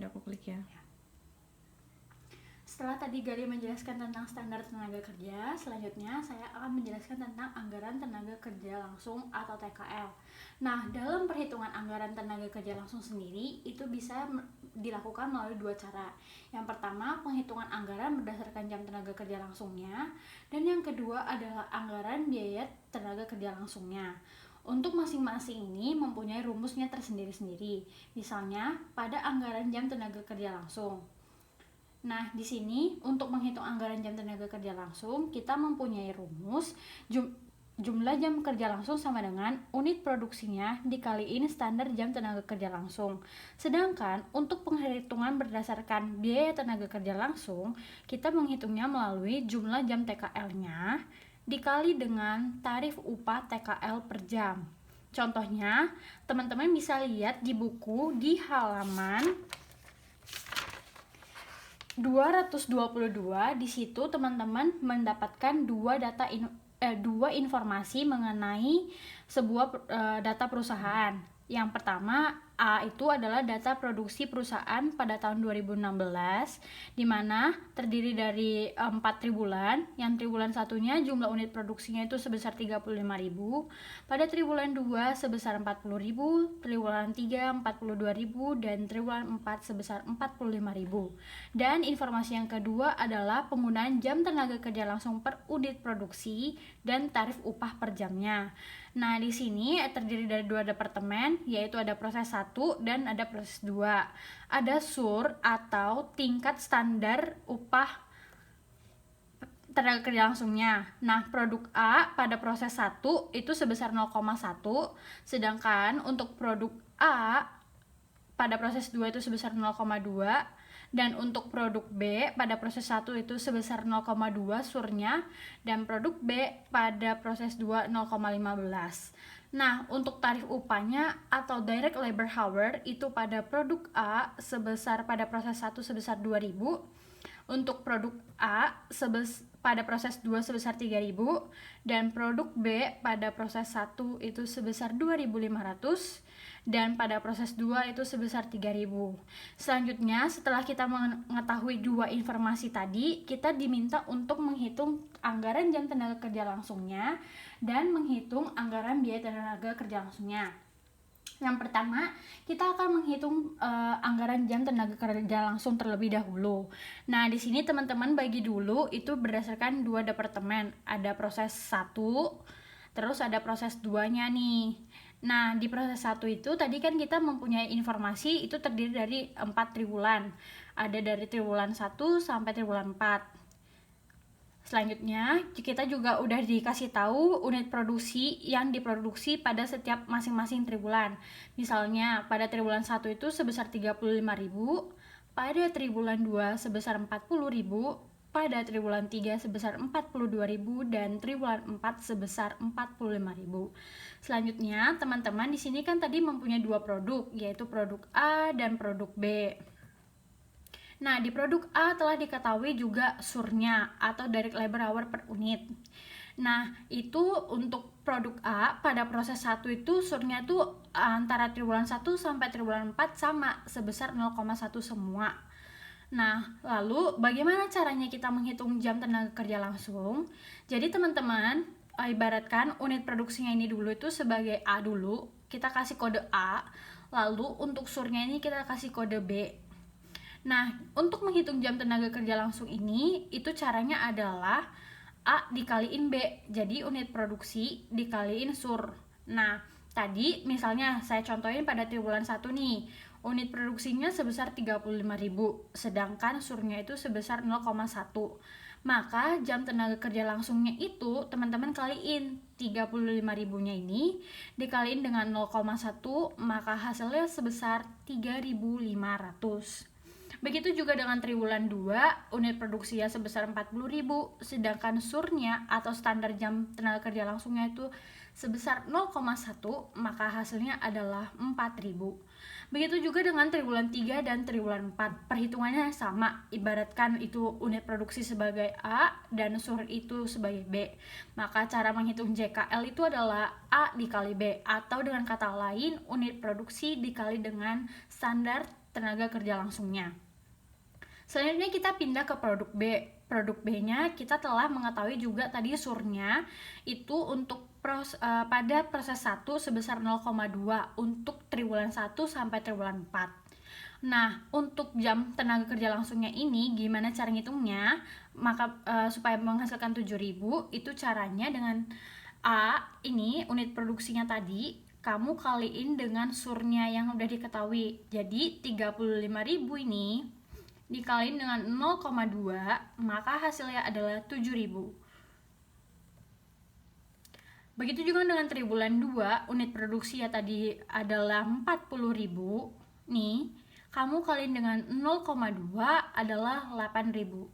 udah aku klik ya. Setelah tadi Gali menjelaskan tentang standar tenaga kerja, selanjutnya saya akan menjelaskan tentang anggaran tenaga kerja langsung atau TKL. Nah, dalam perhitungan anggaran tenaga kerja langsung sendiri, itu bisa dilakukan melalui dua cara. Yang pertama, penghitungan anggaran berdasarkan jam tenaga kerja langsungnya, dan yang kedua adalah anggaran biaya tenaga kerja langsungnya. Untuk masing-masing ini mempunyai rumusnya tersendiri-sendiri. Misalnya, pada anggaran jam tenaga kerja langsung. Nah, di sini untuk menghitung anggaran jam tenaga kerja langsung, kita mempunyai rumus jumlah jam kerja langsung sama dengan unit produksinya dikaliin standar jam tenaga kerja langsung. Sedangkan untuk penghitungan berdasarkan biaya tenaga kerja langsung, kita menghitungnya melalui jumlah jam TKL-nya dikali dengan tarif upah TKL per jam. Contohnya, teman-teman bisa lihat di buku di halaman 222. Di situ teman-teman mendapatkan dua informasi mengenai sebuah data perusahaan. Yang pertama, A itu adalah data produksi perusahaan pada tahun 2016, di mana terdiri dari 4 triwulan. Yang triwulan satunya jumlah unit produksinya itu sebesar 35.000, pada triwulan 2 sebesar 40.000, triwulan 3 42.000, dan triwulan 4 sebesar 45.000. Dan informasi yang kedua adalah penggunaan jam tenaga kerja langsung per unit produksi dan tarif upah per jamnya. Nah, di sini terdiri dari dua departemen, yaitu ada proses 1 dan ada proses 2. Ada SUR atau tingkat standar upah tenaga kerja langsungnya. Nah, produk A pada proses 1 itu sebesar 0,1, sedangkan untuk produk A pada proses 2 itu sebesar 0,2, dan untuk produk B pada proses 1 itu sebesar 0,2 surnya, dan produk B pada proses 2 0,15. Nah, untuk tarif upahnya atau direct labor hour itu pada produk A pada proses 1 sebesar 2.000, untuk produk A pada proses 2 sebesar 3.000, dan produk B pada proses 1 itu sebesar 2.500, dan pada proses 2 itu sebesar 3.000. Selanjutnya, setelah kita mengetahui dua informasi tadi, kita diminta untuk menghitung anggaran jam tenaga kerja langsungnya dan menghitung anggaran biaya tenaga kerja langsungnya. Yang pertama, kita akan menghitung anggaran jam tenaga kerja langsung terlebih dahulu. Nah, di sini teman-teman bagi dulu itu berdasarkan dua departemen. Ada proses 1, terus ada proses 2-nya nih. Nah, di proses 1 itu tadi kan kita mempunyai informasi itu terdiri dari 4 triwulan. Ada dari triwulan 1 sampai triwulan 4. Selanjutnya, kita juga udah dikasih tahu unit produksi yang diproduksi pada setiap masing-masing triwulan. Misalnya, pada triwulan 1 itu sebesar 35.000, pada triwulan 2 sebesar 40.000, pada triwulan 3 sebesar 42.000, dan triwulan 4 sebesar 45.000. Selanjutnya, teman-teman di sini kan tadi mempunyai dua produk, yaitu produk A dan produk B. Nah, di produk A telah diketahui juga surnya atau direct labor hour per unit. Nah, itu untuk produk A pada proses 1 itu surnya itu antara triwulan 1 sampai triwulan 4 sama, sebesar 0,1 semua. Nah, lalu bagaimana caranya kita menghitung jam tenaga kerja langsung? Jadi teman-teman, ibaratkan unit produksinya ini dulu itu sebagai A dulu, kita kasih kode A, lalu untuk surnya ini kita kasih kode B. Nah, untuk menghitung jam tenaga kerja langsung ini, itu caranya adalah A dikaliin B, jadi unit produksi dikaliin sur. Nah, tadi misalnya saya contohin pada triwulan 1 nih, unit produksinya sebesar 35.000, sedangkan surnya itu sebesar 0,1. Maka jam tenaga kerja langsungnya itu teman-teman kaliin 35.000-nya ini dikaliin dengan 0,1, maka hasilnya sebesar 3.500. Begitu juga dengan triwulan 2, unit produksinya sebesar 40.000, sedangkan surnya atau standar jam tenaga kerja langsungnya itu sebesar 0,1, maka hasilnya adalah 4.000. Begitu juga dengan triwulan 3 dan triwulan 4, perhitungannya sama, ibaratkan itu unit produksi sebagai A dan sur itu sebagai B. Maka cara menghitung JKL itu adalah A dikali B, atau dengan kata lain unit produksi dikali dengan standar tenaga kerja langsungnya. Selanjutnya kita pindah ke produk B. Produk B-nya kita telah mengetahui juga tadi surnya itu untuk pada proses 1 sebesar 0,2 untuk triwulan 1 sampai triwulan 4. Nah, untuk jam tenaga kerja langsungnya ini gimana cara ngitungnya? Maka supaya menghasilkan 7.000 itu caranya dengan A, ini unit produksinya tadi kamu kaliin dengan surnya yang udah diketahui. Jadi 35.000 ini dikaliin dengan 0,2 maka hasilnya adalah 7.000. Begitu juga dengan triwulan 2, unit produksi ya tadi adalah 40.000. Nih, kamu kaliin dengan 0,2 adalah 8.000.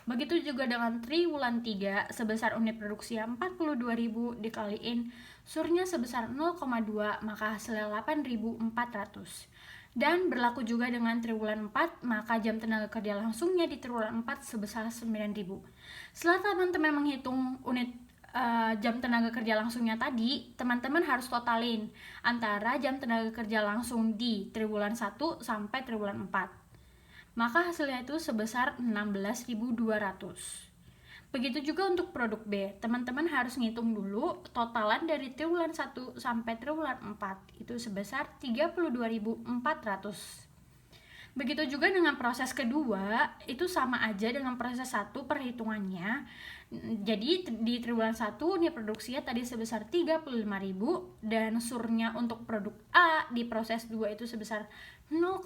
Begitu juga dengan triwulan 3 sebesar unit produksi 42.000 dikaliin surnya sebesar 0,2 maka hasilnya 8.400. Dan berlaku juga dengan triwulan 4, maka jam tenaga kerja langsungnya di triwulan 4 sebesar 9.000. Setelah teman-teman menghitung unit jam tenaga kerja langsungnya tadi, teman-teman harus totalin antara jam tenaga kerja langsung di triwulan 1 sampai triwulan 4. Maka hasilnya itu sebesar 16.200. Begitu juga untuk produk B, teman-teman harus ngitung dulu totalan dari triwulan 1 sampai triwulan 4 itu sebesar 32.400. Begitu juga dengan proses kedua, itu sama aja dengan proses 1 perhitungannya. Jadi di triwulan 1 nih produksinya tadi sebesar 35.000 dan surnya untuk produk A di proses 2 itu sebesar 0,2.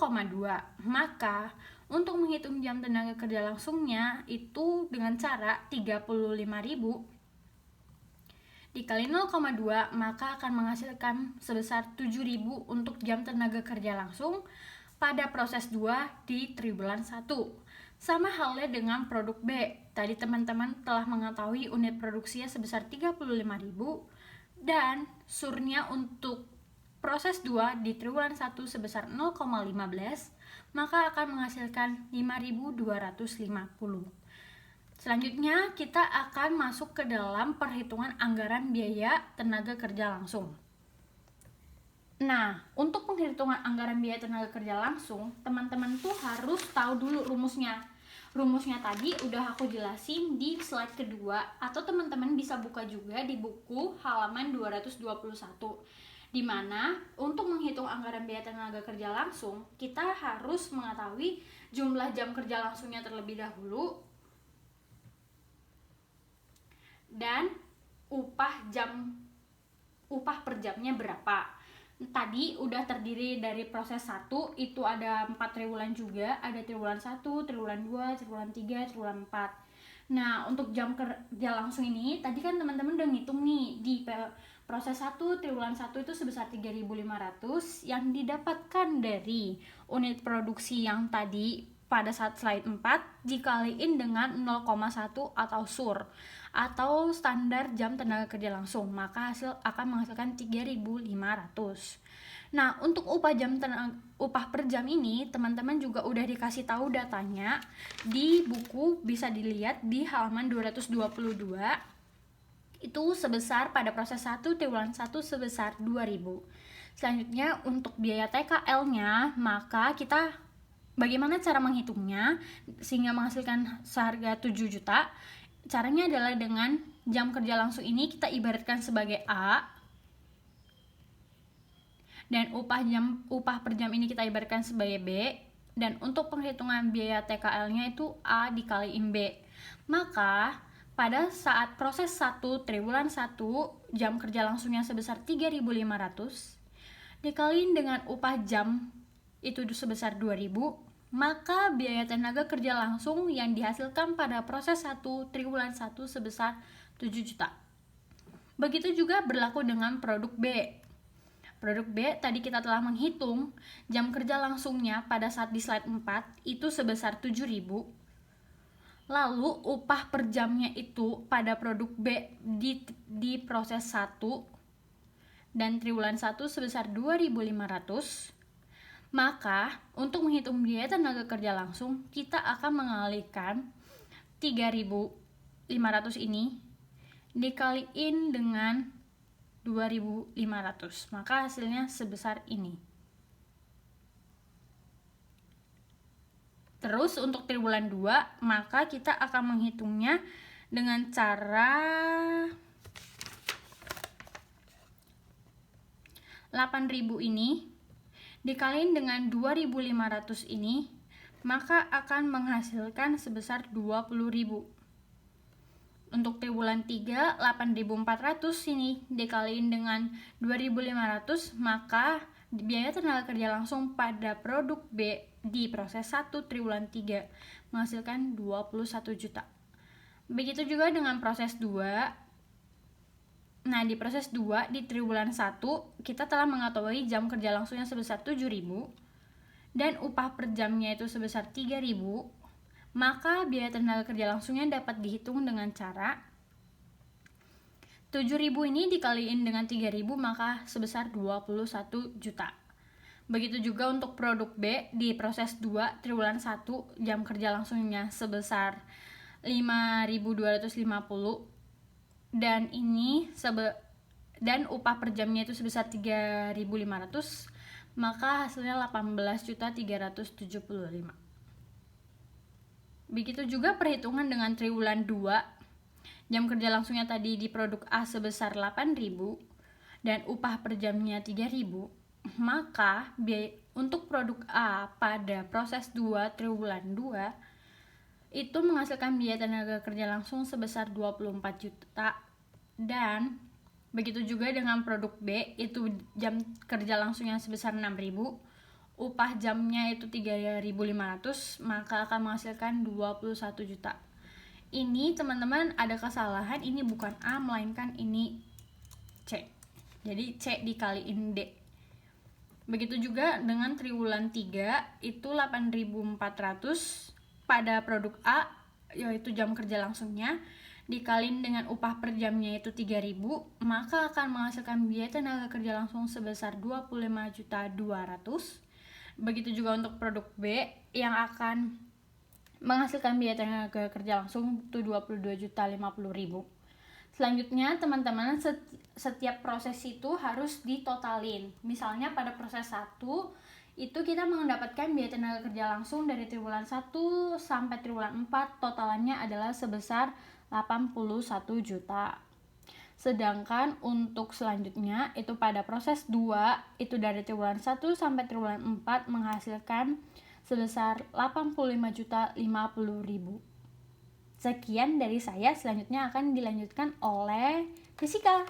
Maka untuk menghitung jam tenaga kerja langsungnya itu dengan cara 35.000 dikali 0,2 maka akan menghasilkan sebesar 7.000 untuk jam tenaga kerja langsung pada proses 2 di triwulan 1. Sama halnya dengan produk B. Tadi teman-teman telah mengetahui unit produksinya sebesar 35.000 dan surnya untuk proses 2 di triwulan 1 sebesar 0,15 maka akan menghasilkan 5.250. Selanjutnya kita akan masuk ke dalam perhitungan anggaran biaya tenaga kerja langsung. Nah, untuk penghitungan anggaran biaya tenaga kerja langsung, teman-teman tuh harus tahu dulu rumusnya. Rumusnya tadi udah aku jelasin di slide kedua, atau teman-teman bisa buka juga di buku halaman 221. Dimana untuk menghitung anggaran biaya tenaga kerja langsung, kita harus mengetahui jumlah jam kerja langsungnya terlebih dahulu dan upah per jamnya berapa. Tadi udah terdiri dari proses 1 itu ada 4 triwulan juga, ada triwulan 1, triwulan 2, triwulan 3, triwulan 4. Nah, untuk jam kerja langsung ini tadi kan teman-teman udah ngitung nih di proses 1 triwulan 1 itu sebesar 3.500 yang didapatkan dari unit produksi yang tadi pada saat slide 4 dikaliin dengan 0,1 atau SUR atau standar jam tenaga kerja langsung, maka hasil akan menghasilkan 3.500. Nah, untuk upah per jam ini teman-teman juga udah dikasih tahu datanya di buku, bisa dilihat di halaman 222. Itu sebesar pada proses 1 triwulan 1 sebesar 2.000. Selanjutnya untuk biaya TKL-nya, maka kita bagaimana cara menghitungnya sehingga menghasilkan seharga 7 juta? Caranya adalah dengan jam kerja langsung ini kita ibaratkan sebagai A dan upah per jam ini kita ibaratkan sebagai B, dan untuk penghitungan biaya TKL-nya itu A dikaliin B. Maka pada saat proses 1 triwulan 1 jam kerja langsungnya sebesar 3.500 dikaliin dengan upah jam itu sebesar 2.000, maka biaya tenaga kerja langsung yang dihasilkan pada proses 1 triwulan 1 sebesar 7 juta. Begitu juga berlaku dengan produk B. Produk B tadi kita telah menghitung jam kerja langsungnya pada saat di slide 4 itu sebesar 7.000. Lalu upah per jamnya itu pada produk B di proses 1 dan triwulan 1 sebesar 2.500. Maka untuk menghitung biaya tenaga kerja langsung kita akan mengalihkan 3.500 ini dikaliin dengan 2.500, maka hasilnya sebesar ini. Terus untuk triwulan 2, maka kita akan menghitungnya dengan cara 8.000 ini dikaliin dengan 2.500 ini, maka akan menghasilkan sebesar 20.000. Untuk triwulan 3, 8.400 ini dikaliin dengan 2.500, maka biaya tenaga kerja langsung pada produk B di proses 1 triwulan 3 menghasilkan 21 juta. Begitu juga dengan proses 2. Nah, di proses 2 di triwulan 1 kita telah mengetahui jam kerja langsungnya sebesar 7.000 dan upah per jamnya itu sebesar 3.000. Maka biaya tenaga kerja langsungnya dapat dihitung dengan cara 7.000 ini dikaliin dengan 3.000, maka sebesar 21 juta. Begitu juga untuk produk B di proses 2 triwulan 1 jam kerja langsungnya sebesar 5.250 dan upah per jamnya itu sebesar 3.500, maka hasilnya 18.375. Begitu juga perhitungan dengan triwulan 2, jam kerja langsungnya tadi di produk A sebesar 8.000 dan upah per jamnya 3.000, maka untuk produk A pada proses 2 triwulan 2 itu menghasilkan biaya tenaga kerja langsung sebesar 24 juta. Dan begitu juga dengan produk B, itu jam kerja langsungnya sebesar 6.000, upah jamnya itu 3.500, maka akan menghasilkan 21 juta. Ini teman-teman ada kesalahan, ini bukan A melainkan ini C. Jadi C dikaliin D. Begitu juga dengan triwulan 3, itu 8.400 pada produk A, yaitu jam kerja langsungnya, dikaliin dengan upah per jamnya itu 3.000, maka akan menghasilkan biaya tenaga kerja langsung sebesar 25.200. Begitu juga untuk produk B yang akan menghasilkan biaya tenaga kerja langsung itu 22.050.000. Selanjutnya teman-teman, setiap proses itu harus ditotalin. Misalnya pada proses 1 itu kita mendapatkan biaya tenaga kerja langsung dari triwulan 1 sampai triwulan 4 totalannya adalah sebesar 81 juta. Sedangkan untuk selanjutnya itu pada proses 2 itu dari triwulan 1 sampai triwulan 4 menghasilkan sebesar 85.050.000. Sekian dari saya, selanjutnya akan dilanjutkan oleh Jessica.